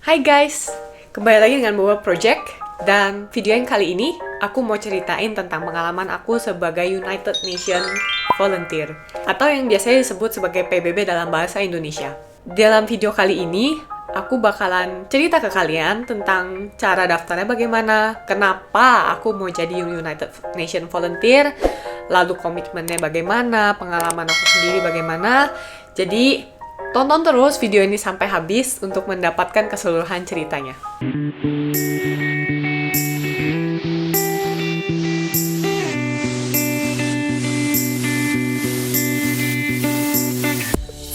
Hai guys, kembali lagi dengan Boba Project. Dan video yang kali ini aku mau ceritain tentang pengalaman aku sebagai United Nations Volunteer atau yang biasanya disebut sebagai PBB dalam bahasa Indonesia. Dalam video kali ini aku bakalan cerita ke kalian tentang cara daftarnya bagaimana, kenapa aku mau jadi United Nations Volunteer, lalu komitmennya bagaimana, pengalaman aku sendiri bagaimana. Jadi tonton terus video ini sampai habis untuk mendapatkan keseluruhan ceritanya.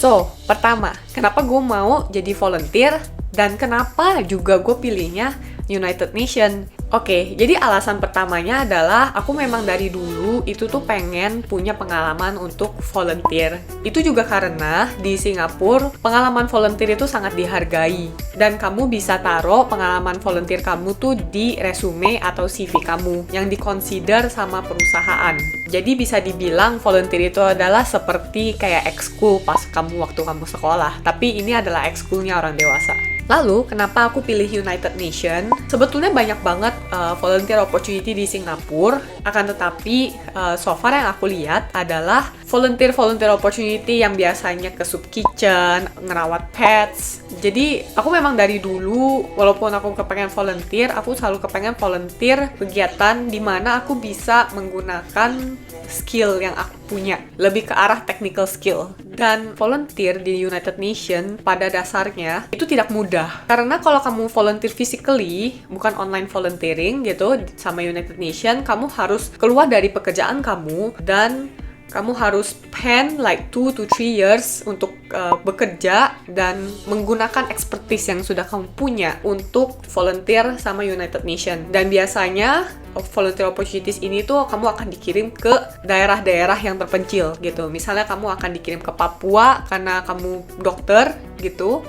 So, pertama, kenapa gue mau jadi volunteer dan kenapa juga gue pilihnya United Nations? Oke, jadi alasan pertamanya adalah aku memang dari dulu itu tuh pengen punya pengalaman untuk volunteer. Itu juga karena di Singapura pengalaman volunteer itu sangat dihargai dan kamu bisa taruh pengalaman volunteer kamu tuh di resume atau CV kamu yang dikonsider sama perusahaan. Jadi bisa dibilang volunteer itu adalah seperti kayak ekskul pas waktu kamu sekolah, tapi ini adalah ekskulnya orang dewasa. Lalu, kenapa aku pilih United Nations? Sebetulnya banyak banget volunteer opportunity di Singapura, akan tetapi so far yang aku lihat adalah volunteer opportunity yang biasanya ke soup kitchen, ngerawat pets. Jadi, aku memang dari dulu, walaupun aku kepengen volunteer, aku selalu kepengen volunteer kegiatan di mana aku bisa menggunakan skill yang aku punya, lebih ke arah technical skill. Dan volunteer di United Nations pada dasarnya itu tidak mudah. Karena kalau kamu volunteer physically, bukan online volunteering gitu, sama United Nations, kamu harus keluar dari pekerjaan kamu dan kamu harus spend like 2 to 3 years untuk bekerja dan menggunakan expertise yang sudah kamu punya untuk volunteer sama United Nations. Dan biasanya volunteer opportunities ini tuh kamu akan dikirim ke daerah-daerah yang terpencil gitu. Misalnya kamu akan dikirim ke Papua karena kamu dokter gitu.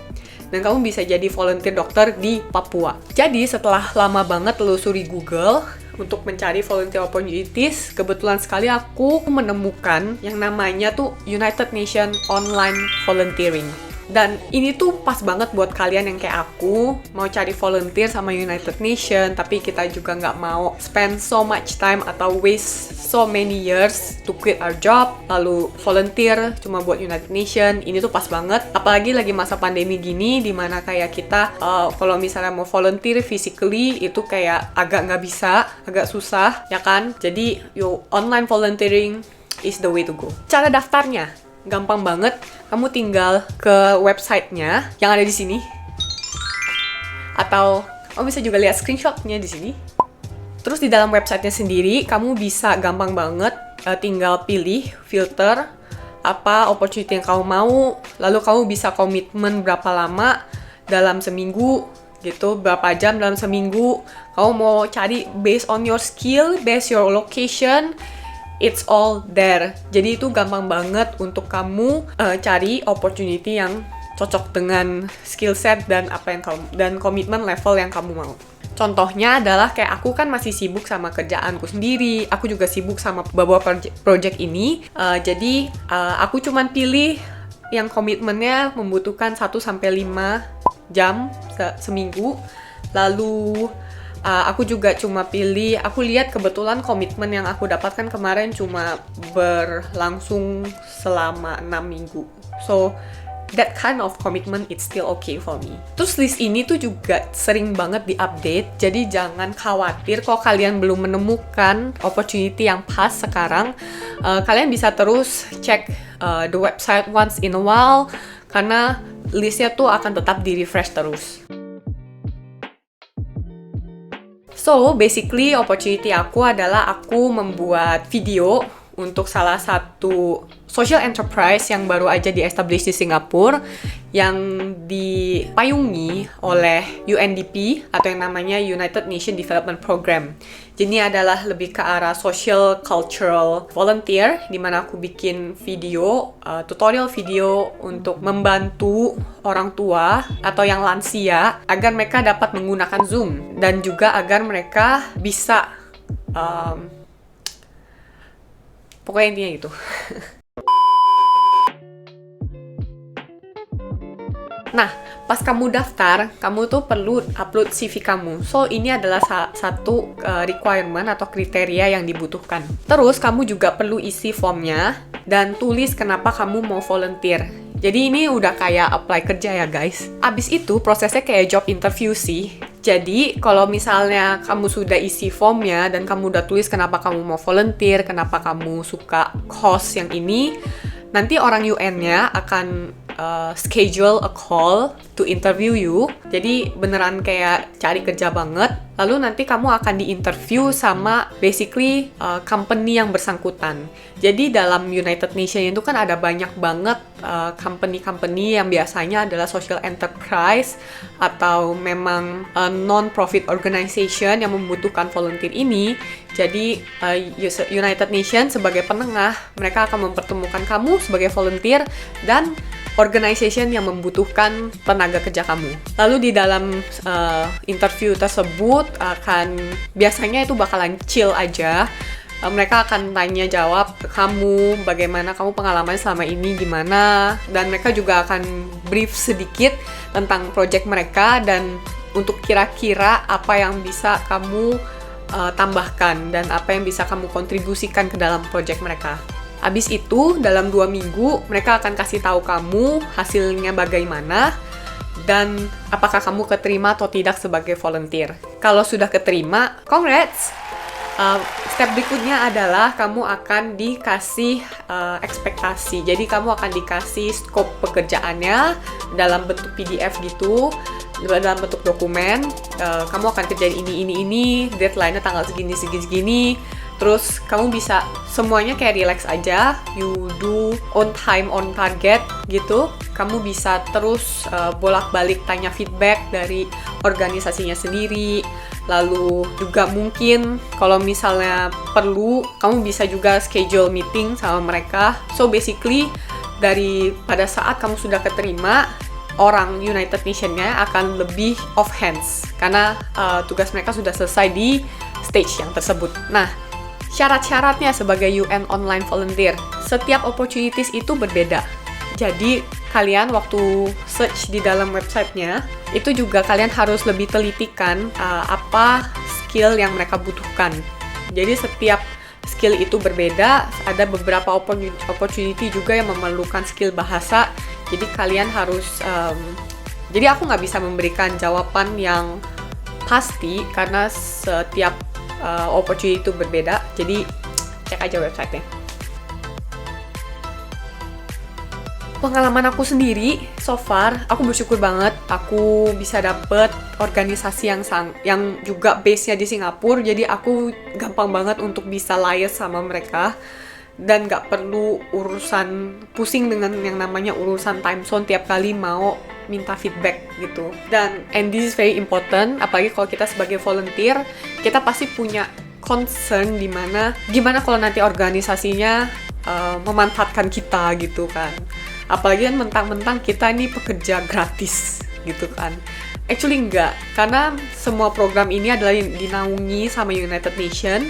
Dan kamu bisa jadi volunteer dokter di Papua. Jadi setelah lama banget telusuri Google untuk mencari volunteer opportunities, kebetulan sekali aku menemukan yang namanya tuh United Nations Online Volunteering. Dan ini tuh pas banget buat kalian yang kayak aku, mau cari volunteer sama United Nations, tapi kita juga nggak mau spend so much time atau waste so many years to quit our job, lalu volunteer cuma buat United Nations. Ini tuh pas banget, apalagi lagi masa pandemi gini, dimana kayak kita, kalau misalnya mau volunteer physically, itu kayak agak nggak bisa, agak susah, ya kan? Jadi, online volunteering is the way to go. Cara daftarnya gampang banget, kamu tinggal ke websitenya yang ada di sini, atau kamu bisa juga lihat screenshotnya di sini. Terus di dalam websitenya sendiri, kamu bisa gampang banget tinggal pilih filter apa opportunity yang kamu mau, lalu kamu bisa komitmen berapa lama dalam seminggu gitu, berapa jam dalam seminggu. Kamu mau cari based on your skill, based your location. It's all there. Jadi itu gampang banget untuk kamu cari opportunity yang cocok dengan skill set dan apa yang kamu dan komitmen level yang kamu mau. Contohnya adalah kayak aku kan masih sibuk sama kerjaanku sendiri. Aku juga sibuk sama beberapa project ini. Jadi aku cuman pilih yang komitmennya membutuhkan 1-5 jam seminggu. Lalu aku juga cuma pilih, aku lihat kebetulan komitmen yang aku dapatkan kemarin cuma berlangsung selama 6 minggu. So, that kind of commitment it's still okay for me. Terus list ini tuh juga sering banget di-update, jadi jangan khawatir kalau kalian belum menemukan opportunity yang pas sekarang. Kalian bisa terus cek the website once in a while, karena listnya tuh akan tetap di-refresh terus. So, basically opportunity aku adalah aku membuat video untuk salah satu social enterprise yang baru aja di-establish di Singapura yang dipayungi oleh UNDP atau yang namanya United Nations Development Program. Jadi ini adalah lebih ke arah social cultural volunteer di mana aku bikin video, tutorial video untuk membantu orang tua atau yang lansia agar mereka dapat menggunakan Zoom dan juga agar mereka bisa pokoknya intinya gitu. Nah, pas kamu daftar, kamu tuh perlu upload CV kamu. So, ini adalah satu requirement atau kriteria yang dibutuhkan. Terus, kamu juga perlu isi formnya dan tulis kenapa kamu mau volunteer. Jadi ini udah kayak apply kerja ya guys. Abis itu prosesnya kayak job interview sih. Jadi kalau misalnya kamu sudah isi formnya dan kamu udah tulis kenapa kamu mau volunteer, kenapa kamu suka cause yang ini, nanti orang UN-nya akan schedule a call to interview you. Jadi beneran kayak cari kerja banget. Lalu nanti kamu akan diinterview sama basically company yang bersangkutan. Jadi dalam United Nations itu kan ada banyak banget company-company yang biasanya adalah social enterprise atau memang non-profit organization yang membutuhkan volunteer ini. Jadi United Nations sebagai penengah, mereka akan mempertemukan kamu sebagai volunteer dan organization yang membutuhkan tenaga kerja kamu. Lalu di dalam interview tersebut biasanya itu bakalan chill aja. Mereka akan tanya jawab ke kamu, bagaimana kamu pengalaman selama ini gimana, dan mereka juga akan brief sedikit tentang project mereka dan untuk kira-kira apa yang bisa kamu tambahkan dan apa yang bisa kamu kontribusikan ke dalam project mereka. Abis itu, dalam 2 minggu, mereka akan kasih tahu kamu hasilnya bagaimana dan apakah kamu keterima atau tidak sebagai volunteer. Kalau sudah keterima, congrats! Step berikutnya adalah kamu akan dikasih ekspektasi. Jadi kamu akan dikasih scope pekerjaannya dalam bentuk PDF gitu, dalam bentuk dokumen. Kamu akan kerjain ini, deadline-nya tanggal segini. Terus kamu bisa semuanya kayak relax aja, you do on time, on target gitu. Kamu bisa terus bolak-balik tanya feedback dari organisasinya sendiri. Lalu juga mungkin kalau misalnya perlu, kamu bisa juga schedule meeting sama mereka. So basically, pada saat kamu sudah keterima, orang United Nations-nya akan lebih off hands. Karena tugas mereka sudah selesai di stage yang tersebut. Nah, syarat-syaratnya sebagai UN Online Volunteer, setiap opportunities itu berbeda. Jadi, kalian waktu search di dalam websitenya, itu juga kalian harus lebih telitikan apa skill yang mereka butuhkan. Jadi, setiap skill itu berbeda, ada beberapa opportunity juga yang memerlukan skill bahasa. Jadi, kalian harus... jadi, aku nggak bisa memberikan jawaban yang pasti, karena setiap opportunity itu berbeda, jadi cek aja website-nya. Pengalaman aku sendiri, so far, aku bersyukur banget aku bisa dapet organisasi yang juga base-nya di Singapura, jadi aku gampang banget untuk bisa liaise sama mereka dan gak perlu pusing dengan yang namanya urusan time zone tiap kali mau minta feedback gitu. And this is very important, apalagi kalau kita sebagai volunteer, kita pasti punya concern gimana kalau nanti organisasinya memanfaatkan kita gitu kan. Apalagi kan mentang-mentang kita ini pekerja gratis gitu kan. Actually enggak, karena semua program ini adalah dinaungi sama United Nations.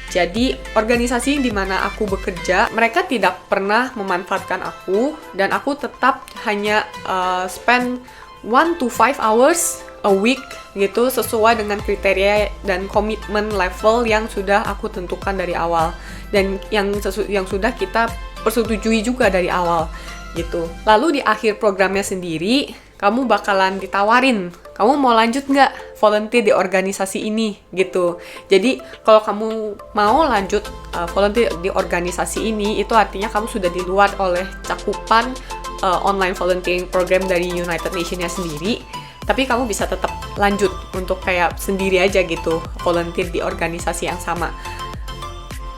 Jadi organisasi di mana aku bekerja, mereka tidak pernah memanfaatkan aku, dan aku tetap hanya spend 1 to 5 hours a week gitu, sesuai dengan kriteria dan komitmen level yang sudah aku tentukan dari awal dan yang sudah kita persetujui juga dari awal gitu. Lalu di akhir programnya sendiri, kamu bakalan ditawarin, kamu mau lanjut nggak volunteer di organisasi ini gitu. Jadi kalau kamu mau lanjut volunteer di organisasi ini, itu artinya kamu sudah di luar oleh cakupan online volunteering program dari United Nations-nya sendiri. Tapi kamu bisa tetap lanjut untuk kayak sendiri aja gitu, volunteer di organisasi yang sama.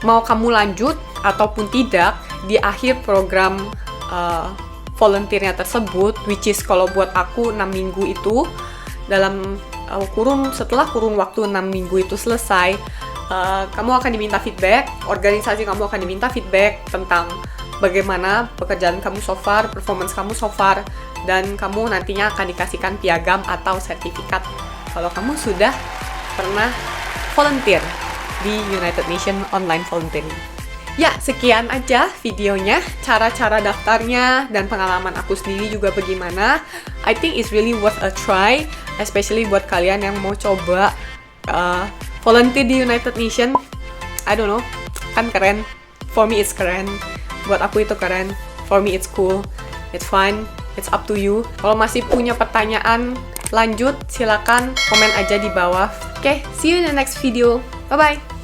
Mau kamu lanjut ataupun tidak, di akhir program volunteernya tersebut, which is kalau buat aku 6 minggu itu, dalam setelah kurun waktu 6 minggu itu selesai, kamu akan diminta feedback, organisasi kamu akan diminta feedback tentang bagaimana pekerjaan kamu so far, performance kamu so far, dan kamu nantinya akan dikasihkan piagam atau sertifikat kalau kamu sudah pernah volunteer di United Nations Online Volunteering. Ya, sekian aja videonya, cara-cara daftarnya, dan pengalaman aku sendiri juga bagaimana. I think it's really worth a try, especially buat kalian yang mau coba volunteer di United Nations. I don't know, kan keren. For me it's keren. Buat aku itu keren. For me it's cool. It's fun. It's up to you. Kalau masih punya pertanyaan lanjut, silakan komen aja di bawah. Okay, see you in the next video. Bye-bye.